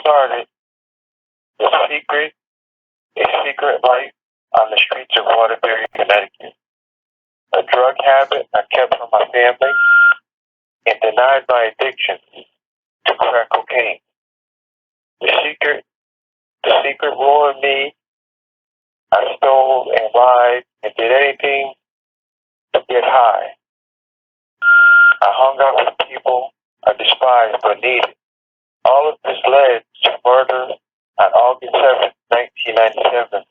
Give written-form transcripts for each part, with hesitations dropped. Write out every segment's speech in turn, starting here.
started a secret life on the streets of Waterbury, Connecticut. A drug habit I kept from my family and denied my addiction to crack cocaine. The secret ruined me. I stole and lied and did anything to get high. I hung out with people I despised but needed. All of this led to murder on August 7th, 1997,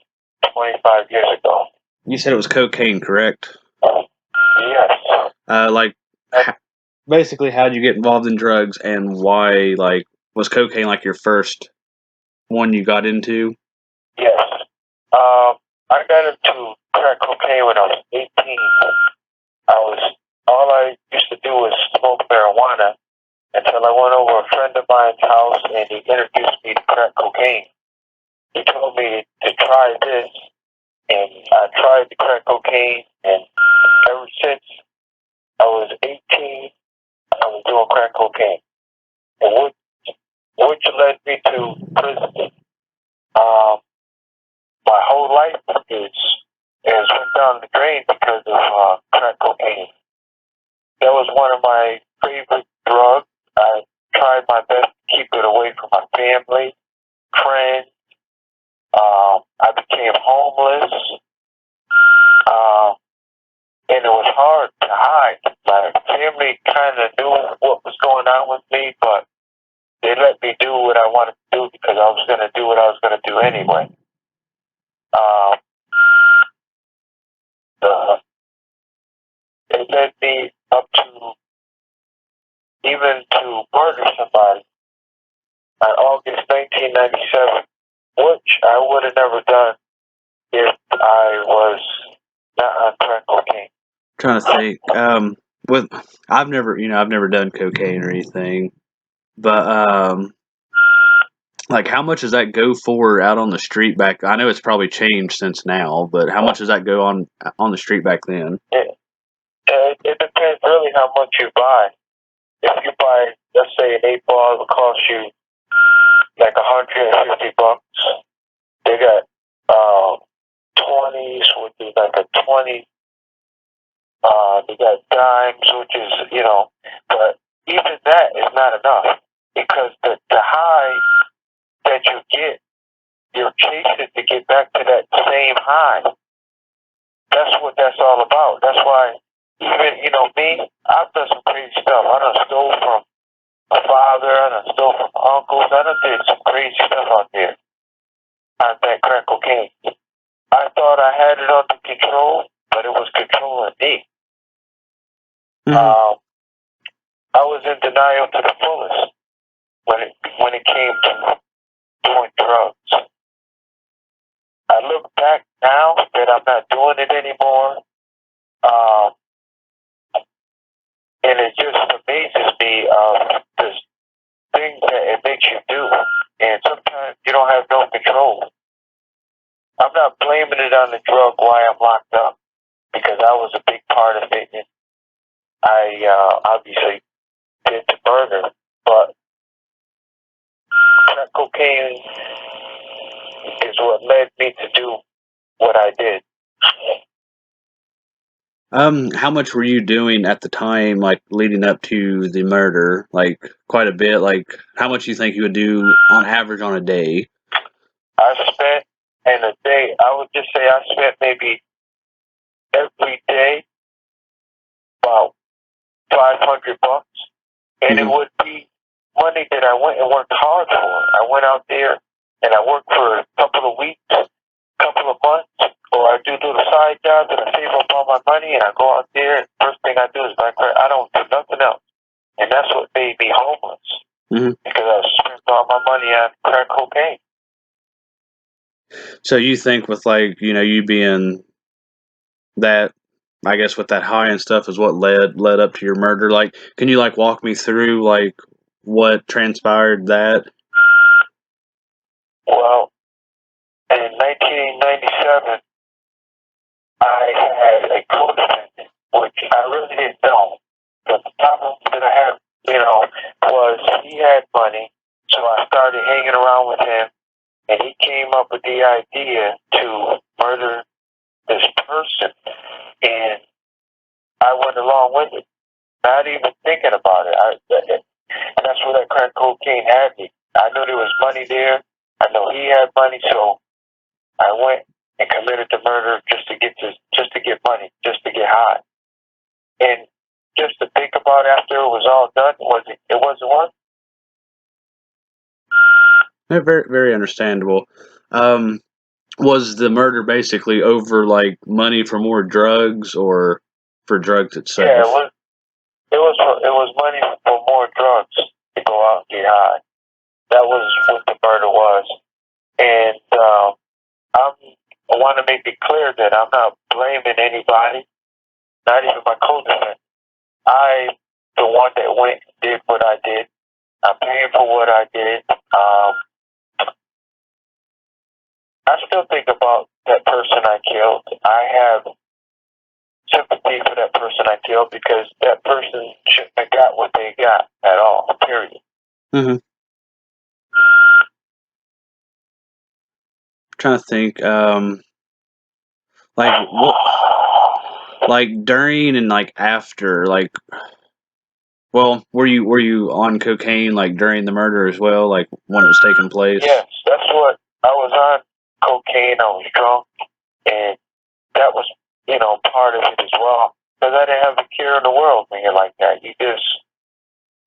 25 years ago. You said it was cocaine, correct? Yes. Basically, how did you get involved in drugs, and why, was cocaine, your first one you got into? Yes. I got into crack cocaine when I was 18. All I used to do was smoke marijuana until I went over a friend of mine's house and he introduced me to crack cocaine. He told me to try this, and I tried the crack cocaine, and ever since I was 18, I was doing crack cocaine, and which led me to prison. My whole life is went down the drain because of crack cocaine. That was one of my favorite drugs. I tried my best to keep it away from my family, friends. I became homeless, and it was hard to hide. My family kind of knew what was going on with me, but they let me do what I wanted to do because I was going to do what I was going to do anyway. It led me up to even to murder somebody on August 1997, which I would have never done if I was not on crack cocaine. I'm trying to think. I've never done cocaine or anything, but how much does that go for out on the street back? I know it's probably changed since now, but how much does that go on the street back then? It depends really how much you buy. If you buy, let's say, an 8-ball, it will cost you like $150. They got 20s, which is like a 20. They got dimes, which is, but even that is not enough because the high that you get, you're chasing to get back to that same high. That's what that's all about. That's why even, me, I've done some crazy stuff. I done stole from my father. I done stole from my uncles. I done did some crazy stuff out there on that crack cocaine. I thought I had it under control, but it was controlling me. Mm-hmm. I was in denial to the fullest when it came to doing drugs. I look back now that I'm not doing it anymore, and it just amazes me of the things that it makes you do. And sometimes you don't have no control. I'm not blaming it on the drug why I'm locked up, because I was a big part of it. And I obviously did the murder, but crack cocaine is what led me to do what I did. How much were you doing at the time, leading up to the murder? Quite a bit. How much you think you would do on average on a day? I spent in a day, I would just say I spent maybe every day about $500, and it would be money that I went and worked hard for. I went out there and I worked for a couple of weeks, couple of months, or I do little side jobs and I save up all my money and I go out there and first thing I do is buy crack. I don't do nothing else. And that's what made me homeless, because I spent all my money on crack cocaine. So you think with you being that, I guess with that high and stuff is what led up to your murder? Can you walk me through what transpired that? Well, in 1997, I had a co-defendant, which I really didn't know. But the problem that I had, was he had money, So I started hanging around with him, and he came up with the idea to murder this person, and I went along with it, not even thinking about it. And that's where that crack cocaine had me. I knew there was money there. I know he had money, so I went and committed the murder just to get money, just to get high. And just to think about after it was all done, it wasn't worth Yeah, very very understandable. Was the murder basically over like money for more drugs or for drugs it. Yeah, itself? it was money for more drugs to go out and get high. That was what the murder was. And I want to make it clear that I'm not blaming anybody, not even my co-defendant. I, the one that went and did what I did. I'm paying for what I did. I still think about that person I killed. I have sympathy for that person I killed because that person shouldn't have got what they got at all. Period. Mm-hmm. Trying to think. Like what? Like during and like after, like. Well, were you on cocaine like during the murder as well, like when it was taking place? Yes, that's what I was on. Cocaine. I was drunk, and that was, part of it as well. Because I didn't have a care in the world when you're like that. You just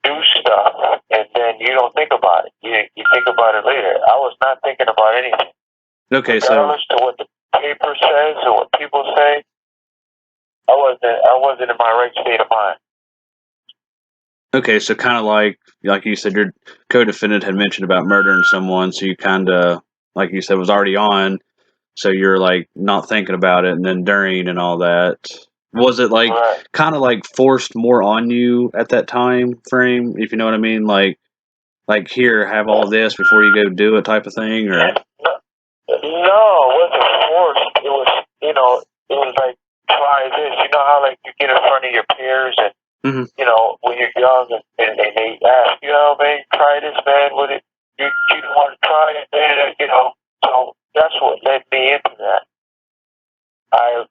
do stuff, and then you don't think about it. You think about it later. I was not thinking about anything. Okay, so Regardless to what the paper says or what people say, I wasn't in my right state of mind. okay, so kind of like you said, your co-defendant had mentioned about murdering someone, so you kind of like you said was already on, so you're like not thinking about it, and then during and all that. Was it like Right. kind of like forced more on you at that time frame, if you know what I mean? Like here, have all this before you go do it type of thing, or No, it wasn't forced. It was, it was like, try this. You know how, like, you get in front of your peers and, mm-hmm. when you're young and they ask, man, try this, man. Would it, you don't want to try it, man, So that's what led me into that. I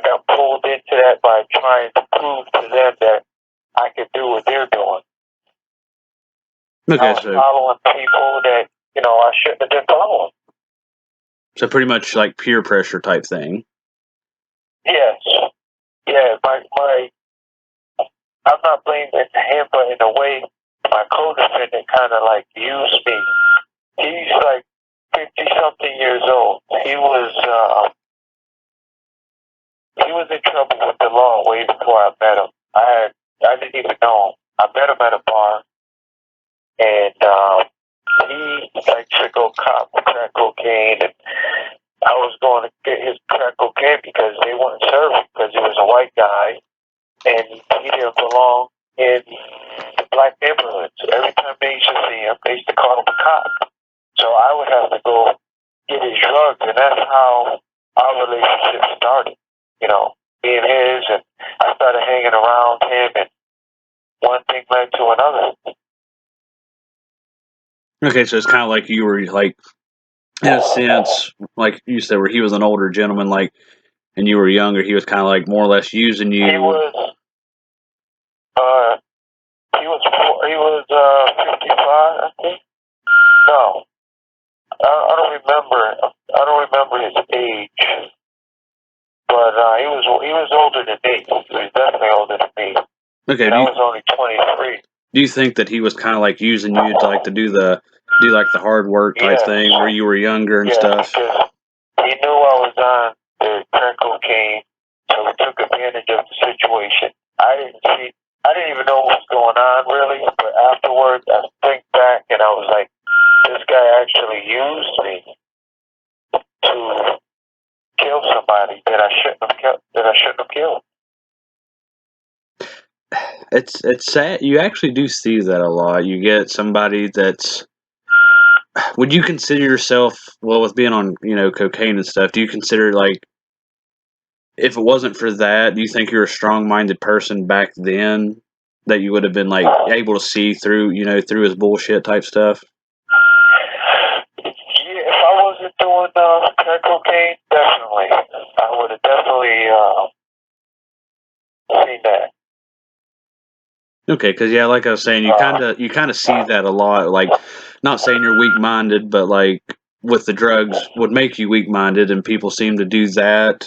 got pulled into that by trying to prove to them that I could do what they're doing. I Okay, was following people that, I shouldn't have been following. so pretty much like peer pressure type thing. Yes. Yeah, I'm not blaming him, but in a way, my co-defendant kind of like used me. He's like 50-something years old. He was in trouble with the law way before I met him. I didn't even know him. I met him at a bar, and he likes to go cop crack cocaine, and I was going to get his crack cocaine because they wouldn't serve him because he was a white guy, and he didn't belong in the black neighborhoods. Every time they used to see him, they used to call him a cop. So I would have to go get his drugs, and that's how our relationship started. Being his, and I started hanging around him, and one thing led to another. Okay, so it's kind of like you were like, in a sense, like you said, where he was an older gentleman, like, and you were younger. He was kind of like more or less using you. He was, uh, he was 55, I think. No, I don't remember. I don't remember his age, but he was older than me. He was definitely older than me. Okay, and I was only 23. Do you think that he was kind of like using you to like to do like the hard work type Yes. thing where you were younger and Yes, stuff? because he knew I was on the crack cocaine, so he took advantage of the situation. I didn't even know what was going on really, but afterwards I think back and I was like, this guy actually used me to kill somebody that I shouldn't have killed. It's sad. You actually do see that a lot. You get somebody that's. Would you consider yourself, well, with being on cocaine and stuff? Do you consider like, if it wasn't for that, do you think you're a strong-minded person back then? that you would have been like able to see through, through his bullshit type stuff? Yeah, if I wasn't doing crack cocaine, definitely, I would have definitely seen that. Okay, because yeah, like I was saying, you kind of see that a lot. Like, not saying you're weak minded, but like with the drugs would make you weak minded, and people seem to do that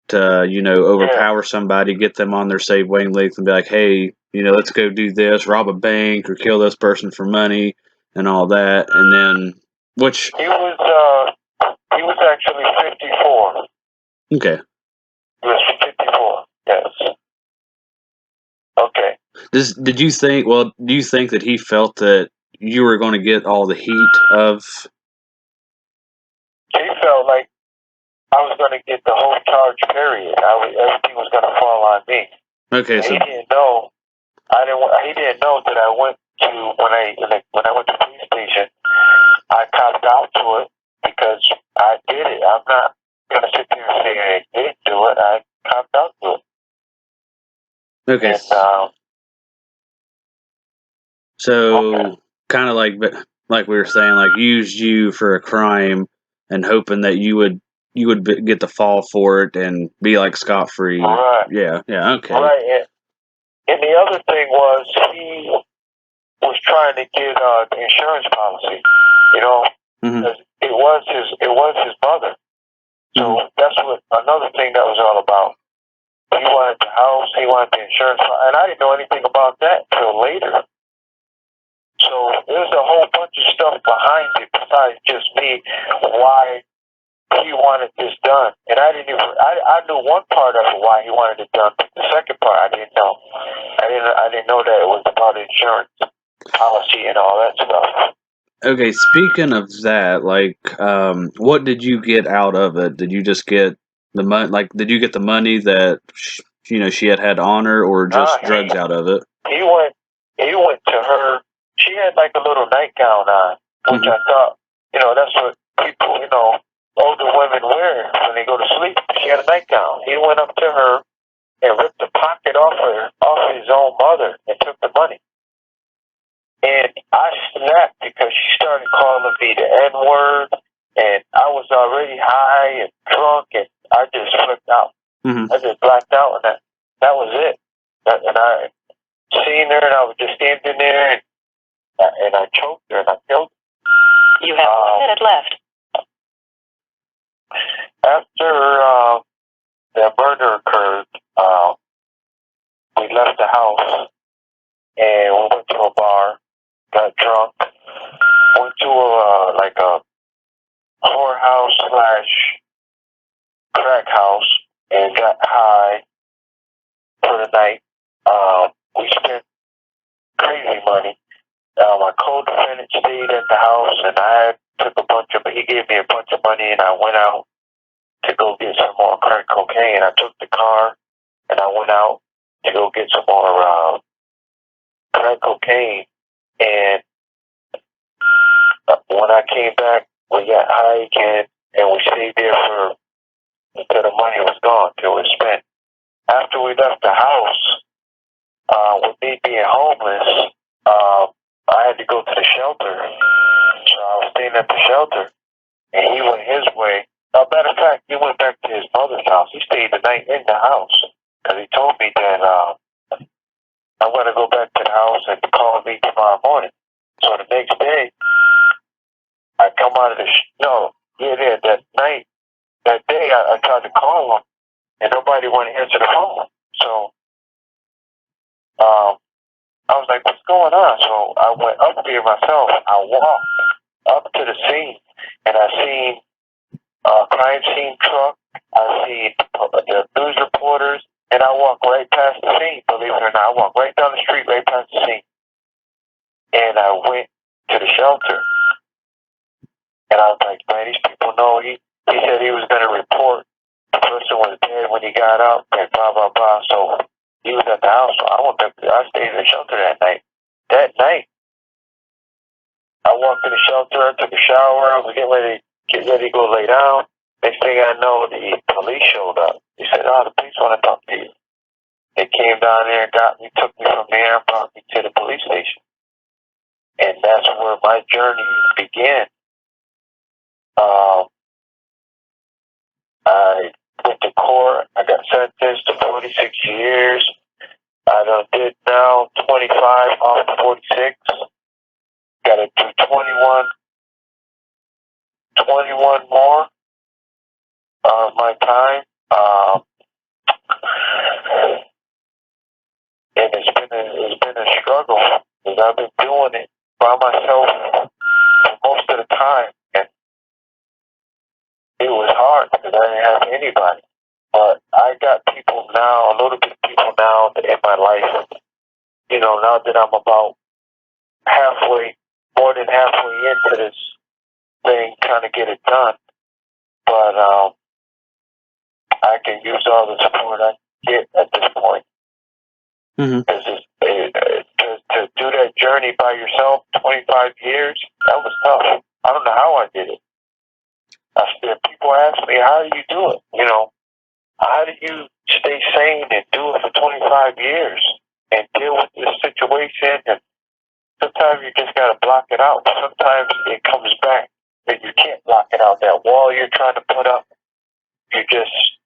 to overpower somebody, get them on their safe wavelength, and be like, hey, let's go do this, rob a bank, or kill this person for money, and all that, and then which he was actually 54. okay. He was 54. Yes. Okay. Did you think? Well, do you think that he felt that you were going to get all the heat of? He felt like I was going to get the whole charge. Period. Everything was going to fall on me. Okay, And so he didn't know. He didn't know that I went to when I went to the police station. I copped out to it because I did it. I'm not going to sit there and say I didn't do it. I copped out to it. okay, And, so kind of like we were saying, like used you for a crime and hoping that you would get the fall for it and be like scot free. right. Yeah, okay. Right. And the other thing was he was trying to get the insurance policy. Mm-hmm. Because it was his mother. So that's what another thing that was all about. He wanted the house, he wanted the insurance, and I didn't know anything about that till later. So there's a whole bunch of stuff behind it besides just me. Why he wanted this done, and I didn't even. I knew one part of it why he wanted it done, but the second part I didn't know. I didn't know that it was about insurance policy and all that stuff. Okay, speaking of that, like, what did you get out of it? Did you just get the money? Like, did you get the money that she had on her, or just drugs out of it? He went. He went to her. She had like a little nightgown on, which I thought, that's what people, older women wear when they go to sleep. She had a nightgown. He went up to her and ripped the pocket off his own mother, and took the money. And I snapped because she started calling me the N word, and I was already high and drunk, and I just flipped out. I just blacked out, and that was it. And I seen her, and I was just standing there, and I choked her, and I killed her. You have 1 minute left. After the murder occurred, we left the house, and we went to a bar, got drunk, went to a whorehouse / crack house, and got high for the night. We spent crazy money. My co-defendant stayed at the house, and he gave me a bunch of money, and I went out to go get some more crack cocaine. I took the car, and I went out to go get some more crack cocaine. And when I came back, we got high again, and we stayed there until the money was gone, till it was spent. After we left the house, with me being homeless, I had to go to the shelter. So I was staying at the shelter, and he went his way. Matter of fact, he went back to his mother's house. He stayed the night in the house because he told me that I'm going to go back to the house and call me tomorrow morning. So the next day, I come out of that day, I tried to call him, and nobody wanted to answer the phone. So I was like, what's going on? So I went up there myself. I walked up to the scene, and I seen a crime scene truck. I seen the news reporters, and I walked right past the scene, believe it or not. I walked right down the street, right past the scene. And I went to the shelter. And I was like, man, these people know. He said he was going to report the person was dead when he got up, and blah, blah, blah. So he was at the house. So I stayed in the shelter that night. That night, I walked in the shelter, I took a shower, I was getting ready to go lay down. Next thing I know, the police showed up. He said, the police want to talk to you. They came down there and got me, took me from there and brought me to the police station. And that's where my journey began. I went to court. I got sentenced to 46 years. I done did now 25 off the 46. Got to do 21 more my time. And it's been a struggle because I've been doing it by myself for most of the time, and it was hard because I didn't have anybody. But I got people now, a little bit of people now in my life. You know, now that I'm about more than halfway into this thing, trying to get it done. But I can use all the support I get at this point. Because to do that journey by yourself, 25 years, that was tough. I don't know how I did it. People ask me, how do you do it? You know, how do you stay sane and do it for 25 years and deal with this situation? And sometimes you just got to block it out. Sometimes it comes back and you can't block it out. That wall you're trying to put up, you just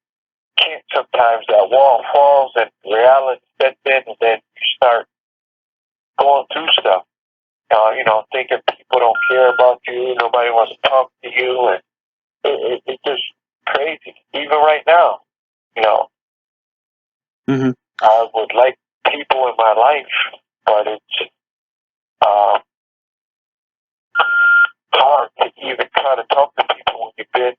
can't. Sometimes that wall falls and reality sets in, and then you start going through stuff. Thinking people don't care about you, nobody wants to talk to you, and it's just crazy. Even right now, I would like people in my life, but it's hard to even try to talk to people when you've been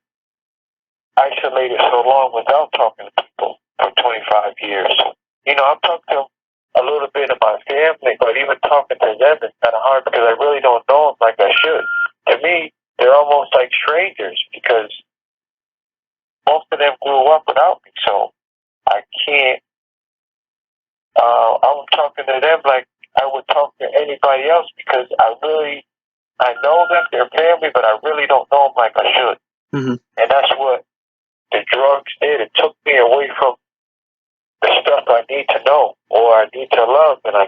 isolated so long without talking to people for 25 years. I've talked to a little bit of my family, but even talking to them is kind of hard because I really don't know them like I should. To me, they're almost like strangers because most of them grew up without me, so I can't. I'm talking to them like I would talk to anybody else because I know them, they're family, but I really don't know them like I should. And that's what the drugs did. It took me away from the stuff I need to know or I need to love, and I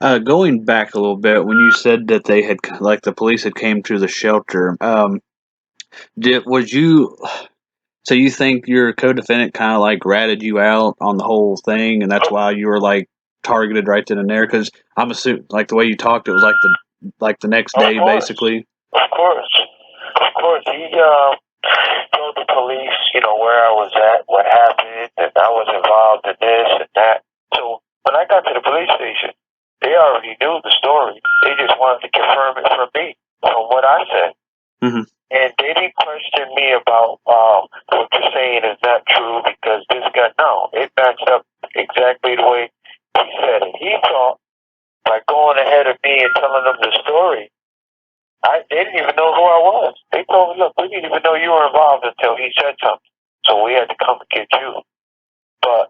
can't. Going back a little bit, when you said that they had, like, the police had came to the shelter, so you think your co-defendant kind of like ratted you out on the whole thing, and that's why you were like targeted right then and there? Because I'm assuming, like, the way you talked, it was like the next day, basically. Of course. He told the police, where I was at, what happened, and I was involved in this and that. So when I got to the police station, they already knew the story. They just wanted to confirm it from me, from what I said. And they didn't question me about what you're saying is not true because this guy, no, it matched up exactly the way he said it. He thought by going ahead of me and telling them the story, they didn't even know who I was. They told me, look, we didn't even know you were involved until he said something. So we had to come and get you. But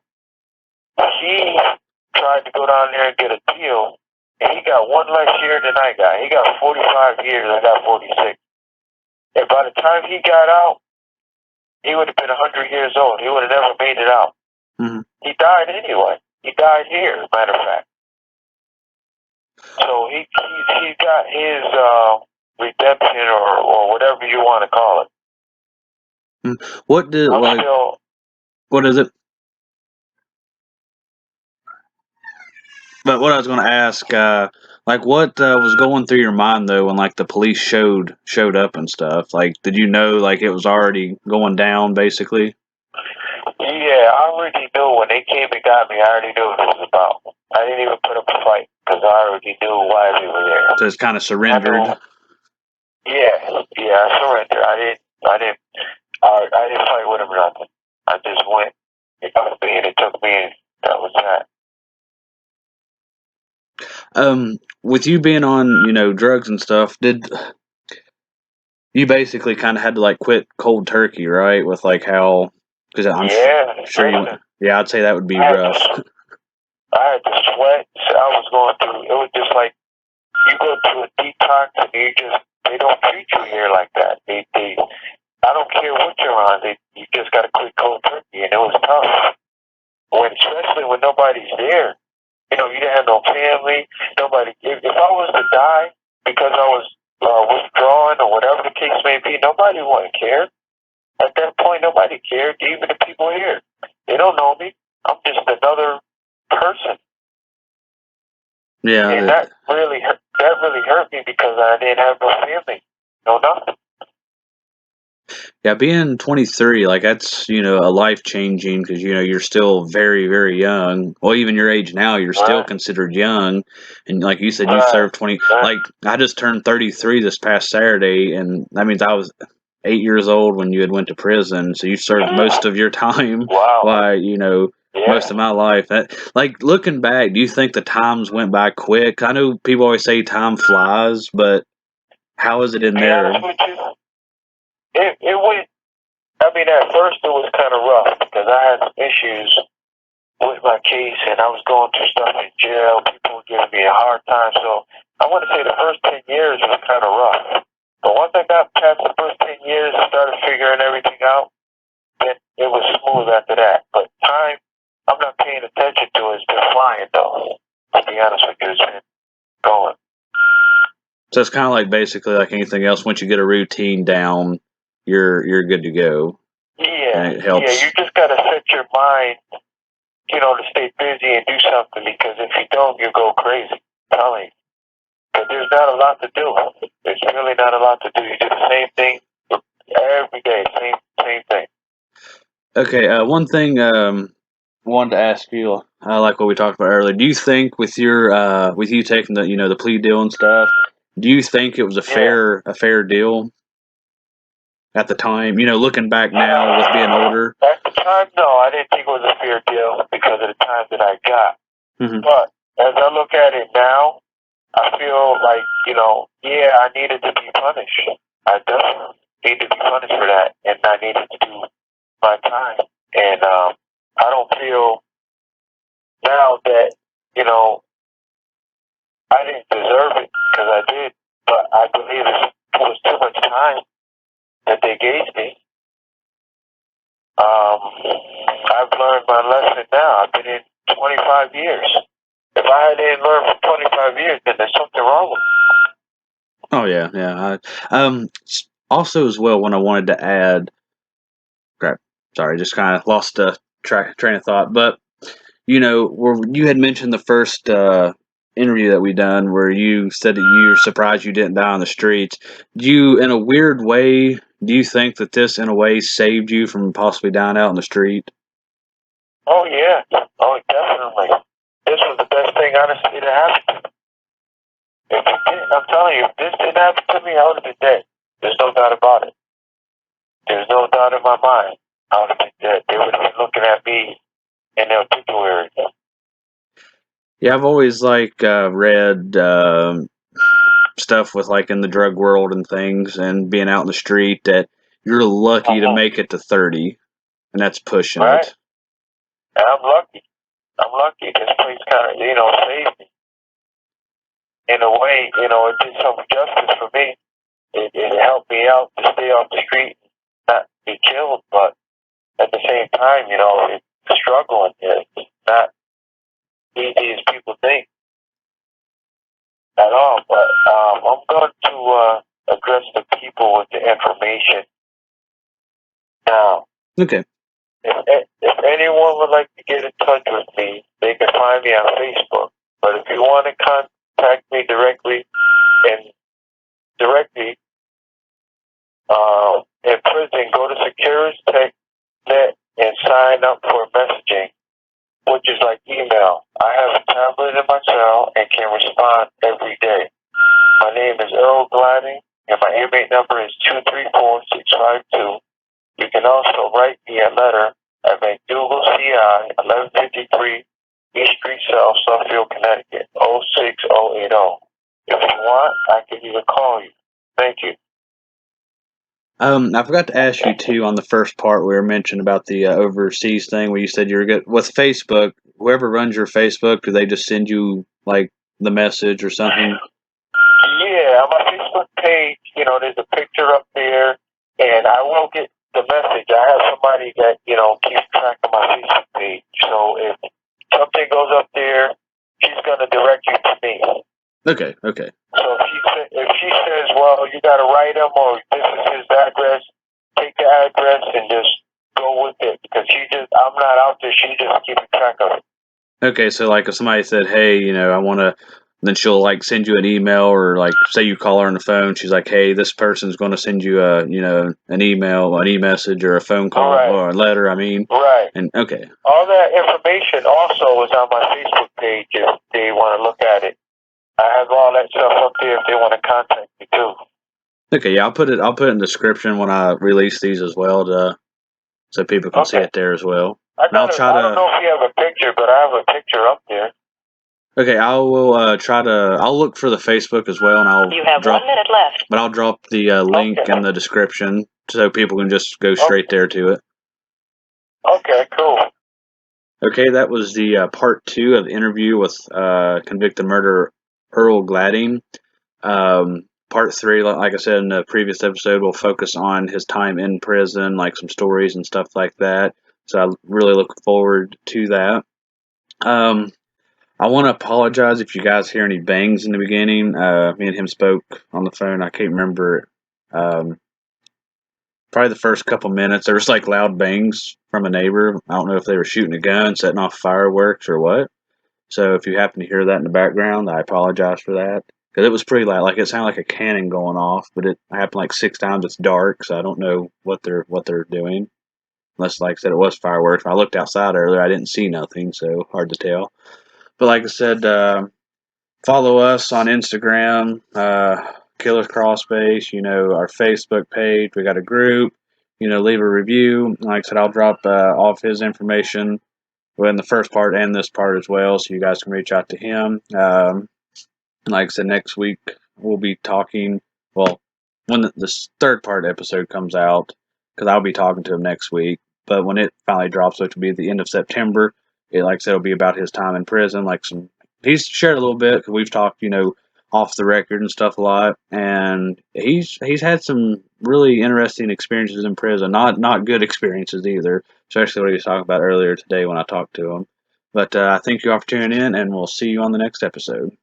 he tried to go down there and get a deal, and he got one less year than I got. He got 45 years, I got 46. And by the time he got out, he would have been 100 years old. He would have never made it out. He died anyway. He died here, as a matter of fact. So he got his redemption or whatever you want to call it. What is it? But what I was going to ask, what was going through your mind though when like the police showed up and stuff? Like, did you know like it was already going down basically? Yeah, I already knew when they came and got me. I already knew what it was about. I didn't even put up a fight because I already knew why we were there. So it's kind of surrendered. Yeah, I surrendered. I didn't fight with him or nothing. I just went. It took me, and it took me. And that was that. With you being on, drugs and stuff, did you basically kind of had to like quit cold turkey, right? With like how, because I'm sure you. Yeah, I'd say that would be rough. I had to sweat. I was going through. It was just like you go through a detox, and they don't treat you here like that. I don't care what you're on. You just got to quit cold turkey, and it was tough. Especially when nobody's there. You didn't have no family, nobody. If I was to die because I was withdrawn or whatever the case may be, nobody would care. At that point, nobody cared. Even the people here, they don't know me. I'm just another person. Yeah, and that really hurt me because I didn't have no family, no nothing. Yeah, being 23, like that's, a life changing because, you're still very, very young. Well, even your age now, you're still considered young. And like you said, you served 20. Like I just turned 33 this past Saturday, and that means I was 8 years old when you had went to prison. So you served most of your time. Wow. Why, most of my life. Like looking back, do you think the times went by quick? I know people always say time flies, but how is it in there? It went. I mean, at first it was kind of rough because I had some issues with my case, and I was going through stuff in jail. People were giving me a hard time. So I want to say the first 10 years was kind of rough. But once I got past the first 10 years and started figuring everything out, then it was smooth after that. But time, I'm not paying attention to it. It's been flying, though. To be honest with you, it's been going. So it's kind of like basically like anything else. Once you get a routine down, you're good to go. Yeah, and it helps. Yeah. You just gotta set your mind, to stay busy and do something. Because if you don't, you go crazy. I'm telling you. But there's not a lot to do. There's really not a lot to do. You do the same thing every day. Same thing. Okay. One thing wanted to ask you, like what we talked about earlier. Do you think with you taking the plea deal and stuff, do you think it was a fair deal at the time? Looking back now with being older. At the time, no, I didn't think it was a fair deal because of the time that I got. Mm-hmm. But as I look at it now, I feel like, I needed to be punished. I definitely need to be punished for that, and I needed to do my time. And I don't feel now that, I didn't deserve it because I did, but I believe it was too much time that they gave me. I've learned my lesson now. I've been in 25 years. If I didn't learn for 25 years, then there's something wrong with me. Oh yeah. Also as well, when I wanted to add, crap, sorry, just kind of lost a train of thought. But where you had mentioned the first interview that we done, where you said that you're surprised you didn't die on the streets. Do you, in a weird way, do you think that this, in a way, saved you from possibly dying out on the street? Oh yeah, definitely. This was the best thing, honestly, that happened to me. If it didn't, I'm telling you, if this didn't happen to me, I would have been dead. There's no doubt about it. There's no doubt in my mind. I would have been dead. They would have been looking at me in their obituary. Yeah, I've always read stuff with in the drug world and things, and being out in the street, that you're lucky to make it to 30, and that's pushing it. And I'm lucky. This place kind of, saved me. In a way, it did some justice for me. It helped me out to stay off the street, not be killed, but at the same time, it's struggling. It's not easy as people think at all. But I'm going to address the people with the information now. Okay. If anyone would like to get in touch with me, they can find me on Facebook. But if you want to contact me directly in prison, go to SecurisTech.net and sign up for messaging, which is like email. I have a tablet in my cell and can respond every day. My name is Earl Gladding, and my inmate number is 234652. You can also write me a letter at McDougal CI, 1153 East Street South, Suffield, Connecticut, 06080. If you want, I can even call you. Thank you. I forgot to ask you too on the first part we were mentioning about the overseas thing, where you said you were good with Facebook. Whoever runs your Facebook, do they just send you the message or something? Yeah, on my Facebook page, there's a picture up there. and I will get the message. I have somebody that keeps track of my Facebook page. So if something goes up there, she's gonna direct you to me. Okay. So if she says, well, you got to write him, or this is his address, take the address and just go with it, because I'm not out there. She just keeping track of it. Okay, so like if somebody said, hey, I want to, then she'll like send you an email, or like say you call her on the phone, she's like, hey, this person's going to send you an email, an e-message, or a phone call, Right. or a letter. I mean, right. And okay, all that information also is on my Facebook page if they want to look at it. I have all that stuff up there if they want to contact me too. Okay, yeah, I'll put it in the description when I release these as well, so people can see it there as well. I don't know if you have a picture, but I have a picture up there. Okay, I will try to. I'll look for the Facebook as well, and I'll. You have 1 minute left. But I'll drop the link in the description so people can just go straight there to it. Okay, cool. Okay, that was the part 2 of the interview with convicted murderer Earl Gladding. Part 3, like I said in the previous episode, will focus on his time in prison, like some stories and stuff like that. So I really look forward to that. I want to apologize if you guys hear any bangs in the beginning. Me and him spoke on the phone. I can't remember. Probably the first couple minutes, there was like loud bangs from a neighbor. I don't know if they were shooting a gun, setting off fireworks, or what. So if you happen to hear that in the background, I apologize for that. Because it was pretty loud. Like it sounded like a cannon going off, but it happened like 6 times. It's dark, so I don't know what they're doing. Unless, like I said, it was fireworks. When I looked outside earlier, I didn't see nothing, so hard to tell. But like I said, follow us on Instagram, Killers Crossbase, our Facebook page. We got a group. Leave a review. Like I said, I'll drop off his information in the first part and this part as well, so you guys can reach out to him. Like I said, next week we'll be talking. Well, when this third part episode comes out, because I'll be talking to him next week. But when it finally drops, which will be at the end of September, like I said, it'll be about his time in prison. He's shared a little bit, because we've talked, off the record and stuff a lot, and he's had some really interesting experiences in prison. Not good experiences either, especially what he was talking about earlier today when I talked to him. But I thank you all for tuning in, and we'll see you on the next episode.